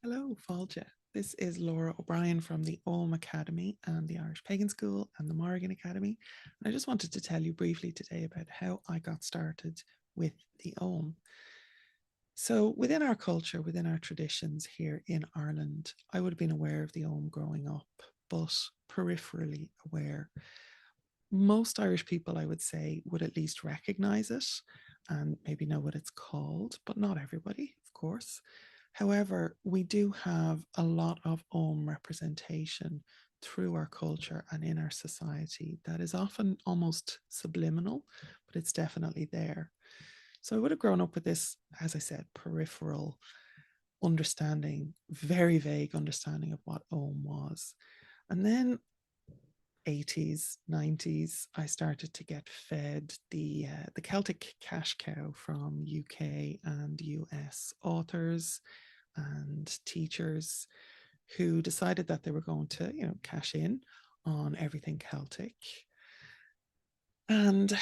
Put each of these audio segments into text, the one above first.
Hello, Fáilte. This is Lora O'Brien from the Ogham Academy and the Irish Pagan School and the Mórrígan Academy. And I just wanted to tell you briefly today about how I got started with the Ogham. So within our culture, within our traditions here in Ireland, I would have been aware of the Ogham growing up, but peripherally aware. Most Irish people, I would say, would at least recognise it and maybe know what it's called, but not everybody, of course. However, we do have a lot of Ogham representation through our culture and in our society that is often almost subliminal, but it's definitely there. So I would have grown up with this, as I said, peripheral understanding, very vague understanding of what Ogham was. And then 80s, 90s, I started to get fed the Celtic cash cow from UK and US authors and teachers who decided that they were going to, cash in on everything Celtic. And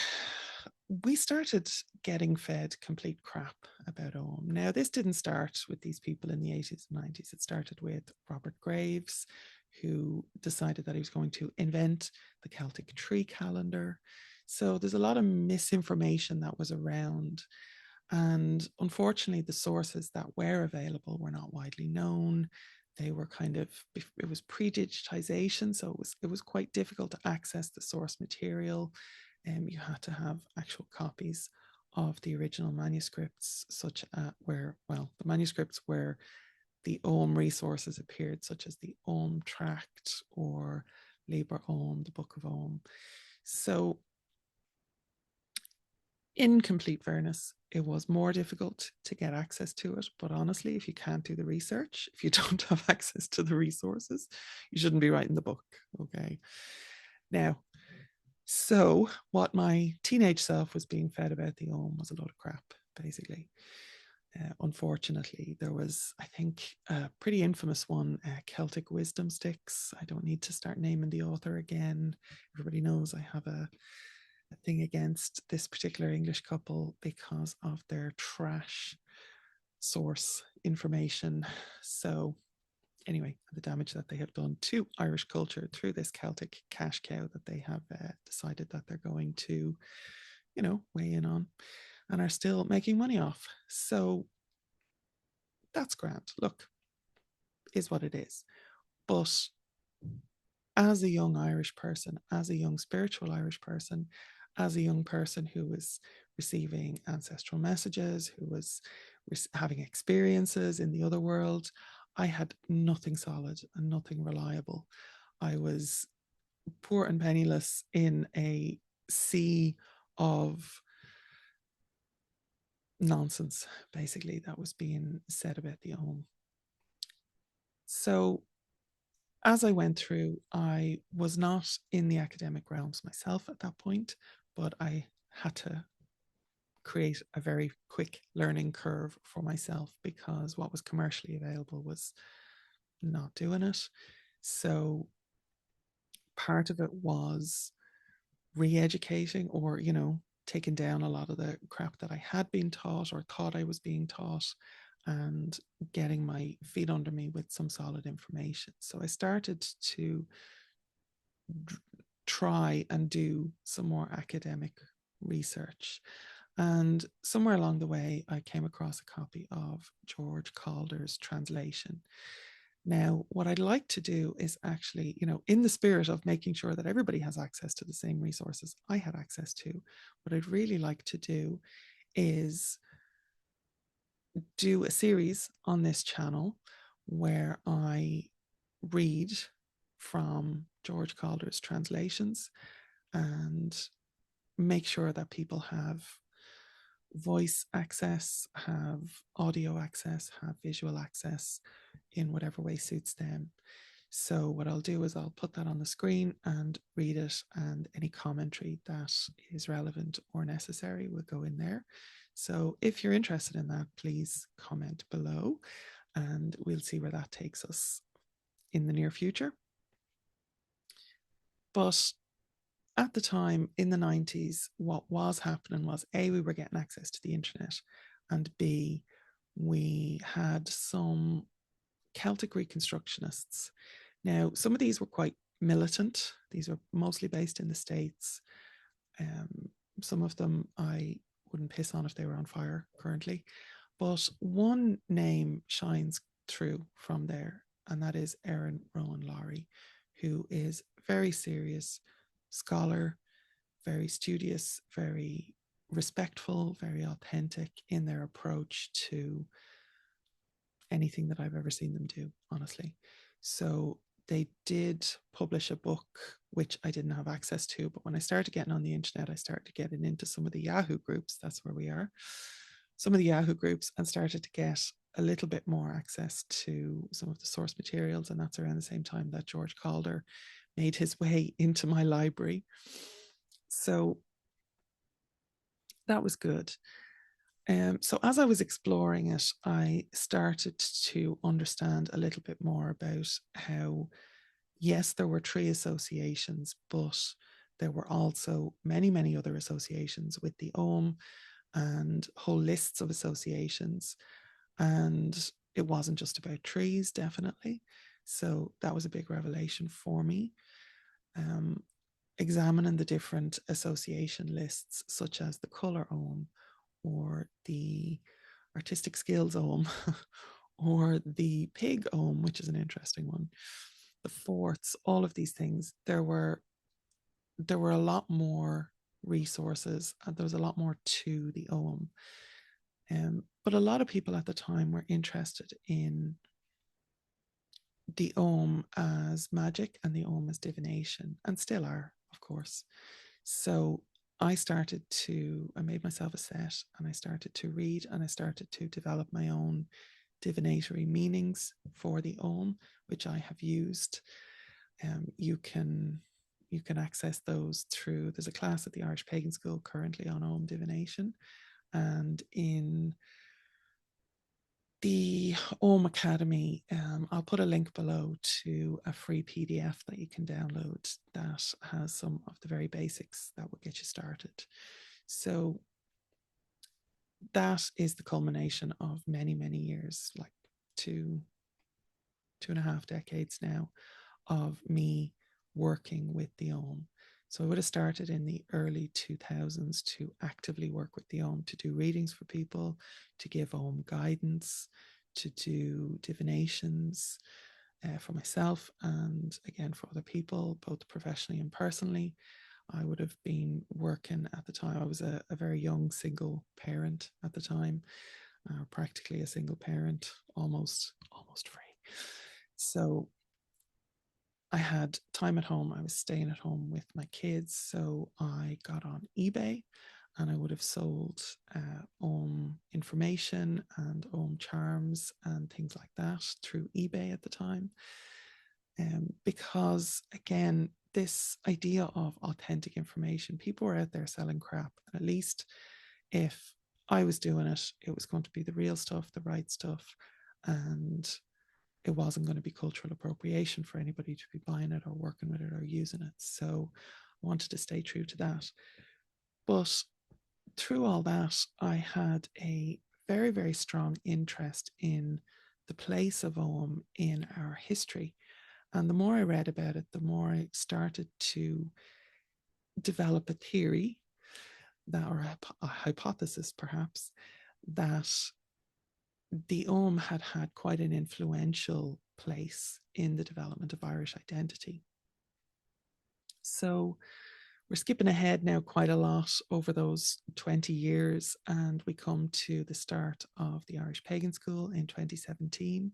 we started getting fed complete crap about Ogham. Now, this didn't start with these people in the 80s and 90s. It started with Robert Graves, who decided that he was going to invent the Celtic tree calendar. So there's a lot of misinformation that was around. And unfortunately, the sources that were available were not widely known. They were it was pre-digitization, so it was quite difficult to access the source material. You had to have actual copies of the original manuscripts, the manuscripts where the Ogham resources appeared, such as the Ogham Tract or Liber Ogham, the Book of Ogham. So, in complete fairness, it was more difficult to get access to it. But honestly, if you can't do the research, if you don't have access to the resources, you shouldn't be writing the book. Okay. Now, so what my teenage self was being fed about the Ogham was a lot of crap, basically. Unfortunately, there was, I think, a pretty infamous one, Celtic Wisdom Sticks. I don't need to start naming the author again. Everybody knows I have a thing against this particular English couple because of their trash source information. So, anyway, the damage that they have done to Irish culture through this Celtic cash cow that they have decided that they're going to, weigh in on and are still making money off. So that's grand. Look, is what it is. But as a young Irish person, as a young spiritual Irish person, as a young person who was receiving ancestral messages, who was having experiences in the other world, I had nothing solid and nothing reliable. I was poor and penniless in a sea of nonsense, basically, that was being said about the Ogham. So as I went through, I was not in the academic realms myself at that point, but I had to create a very quick learning curve for myself because what was commercially available was not doing it. So part of it was re-educating or, taking down a lot of the crap that I had been taught or thought I was being taught and getting my feet under me with some solid information. So I started to try and do some more academic research. And somewhere along the way, I came across a copy of George Calder's translation. Now, what I'd like to do is actually, in the spirit of making sure that everybody has access to the same resources I had access to, what I'd really like to do is do a series on this channel where I read from George Calder's translations and make sure that people have voice access, have audio access, have visual access in whatever way suits them. So what I'll do is I'll put that on the screen and read it, and any commentary that is relevant or necessary will go in there. So if you're interested in that, please comment below and we'll see where that takes us in the near future. But at the time in the 90s, what was happening was A, we were getting access to the internet, and B, we had some Celtic Reconstructionists. Now, some of these were quite militant. These were mostly based in the States. Some of them I wouldn't piss on if they were on fire currently. But one name shines through from there, and that is Erin Rowan Lowry, who is very serious scholar, very studious, very respectful, very authentic in their approach to anything that I've ever seen them do, honestly. So they did publish a book, which I didn't have access to, but when I started getting on the internet, I started getting into some of the Yahoo groups. That's where we are. Some of the Yahoo groups, and started to get a little bit more access to some of the source materials. And that's around the same time that George Calder made his way into my library. So that was good. So as I was exploring it, I started to understand a little bit more about how, yes, there were tree associations, but there were also many, many other associations with the Ogham and whole lists of associations. And it wasn't just about trees, definitely. So that was a big revelation for me. Examining the different association lists, such as the Colour Ogham, or the Artistic Skills Ogham, or the Pig Ogham, which is an interesting one, the forts, all of these things. There were a lot more resources, and there was a lot more to the Ogham. But a lot of people at the time were interested in the Ogham as magic and the Ogham as divination, and still are, of course. So I made myself a set, and I started to read, and I started to develop my own divinatory meanings for the Ogham, which I have used. You can access those through, there's a class at the Irish Pagan School currently on Ogham divination, and in the Ogham Academy, I'll put a link below to a free PDF that you can download that has some of the very basics that will get you started. So that is the culmination of many, many years, like two and a half decades now, of me working with the Ogham. So I would have started in the early 2000s to actively work with the Ogham, to do readings for people, to give Ogham guidance, to do divinations for myself, and again for other people, both professionally and personally. I would have been working at the time. I was a very young single parent at the time, practically a single parent, almost free. So I had time at home. I was staying at home with my kids. So I got on eBay, and I would have sold Ogham information and Ogham charms and things like that through eBay at the time. Because, again, this idea of authentic information, people were out there selling crap. And at least if I was doing it, it was going to be the real stuff, the right stuff, and it wasn't going to be cultural appropriation for anybody to be buying it or working with it or using it. So I wanted to stay true to that. But through all that, I had a very, very strong interest in the place of Ogham in our history. And the more I read about it, the more I started to develop a theory, that, or a hypothesis perhaps, that the Ogham had had quite an influential place in the development of Irish identity. So we're skipping ahead now quite a lot over those 20 years, and we come to the start of the Irish Pagan School in 2017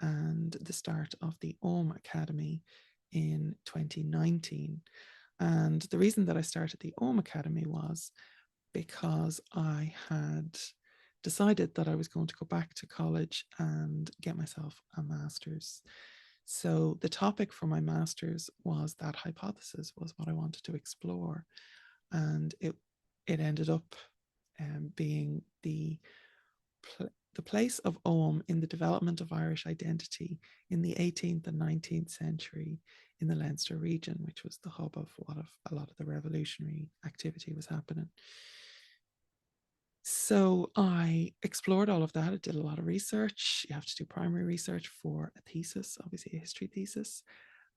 and the start of the Ogham Academy in 2019. And the reason that I started the Ogham Academy was because I had decided that I was going to go back to college and get myself a master's. So the topic for my master's was that hypothesis, was what I wanted to explore. And it ended up being the place of Ogham in the development of Irish identity in the 18th and 19th century in the Leinster region, which was the hub of a lot of the revolutionary activity was happening. So I explored all of that. I did a lot of research. You have to do primary research for a thesis, obviously a history thesis,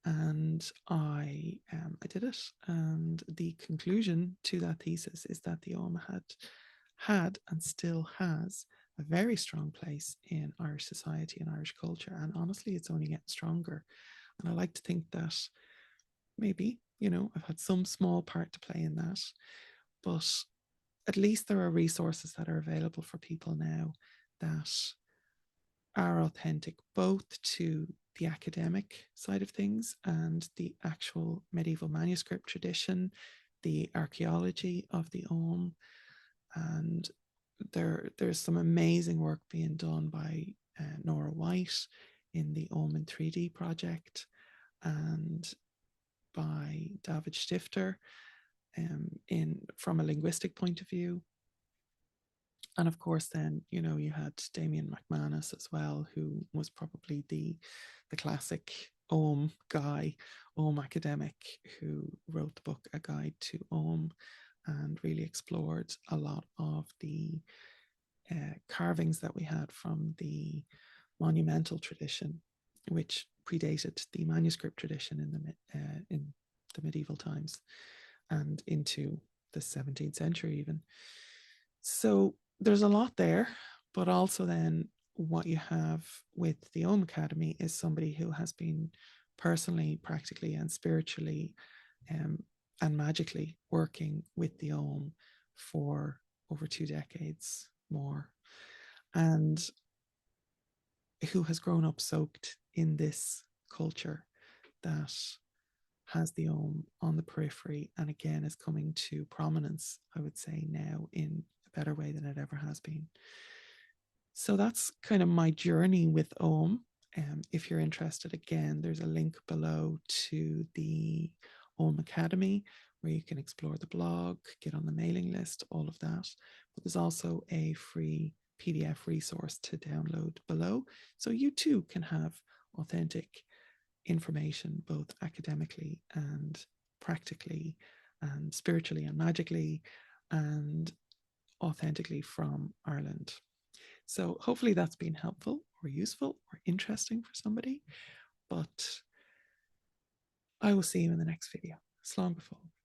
and I did it. And the conclusion to that thesis is that the Ogham had and still has a very strong place in Irish society and Irish culture. And honestly, it's only getting stronger. And I like to think that maybe, I've had some small part to play in that, but at least there are resources that are available for people now that are authentic both to the academic side of things and the actual medieval manuscript tradition, the archaeology of the Ogham, and there's some amazing work being done by Nora White in the Ogham in 3D project, and by David Stifter in from a linguistic point of view. And of course, then, you had Damien McManus as well, who was probably the classic Ogham guy, Ogham academic, who wrote the book A Guide to Ogham and really explored a lot of the carvings that we had from the monumental tradition, which predated the manuscript tradition in the medieval times and into the 17th century even. So there's a lot there, but also then what you have with the Ogham Academy is somebody who has been personally, practically, and spiritually and magically working with the Ogham for over 2 decades more, and who has grown up soaked in this culture that has the Ogham on the periphery and again is coming to prominence, I would say, now in a better way than it ever has been. So that's kind of my journey with Ogham. If you're interested, again, there's a link below to the Ogham Academy where you can explore the blog, get on the mailing list, all of that. But there's also a free PDF resource to download below. So you too can have authentic information, both academically and practically and spiritually and magically and authentically from Ireland. So hopefully that's been helpful or useful or interesting for somebody. But I will see you in the next video. Slán go fóill.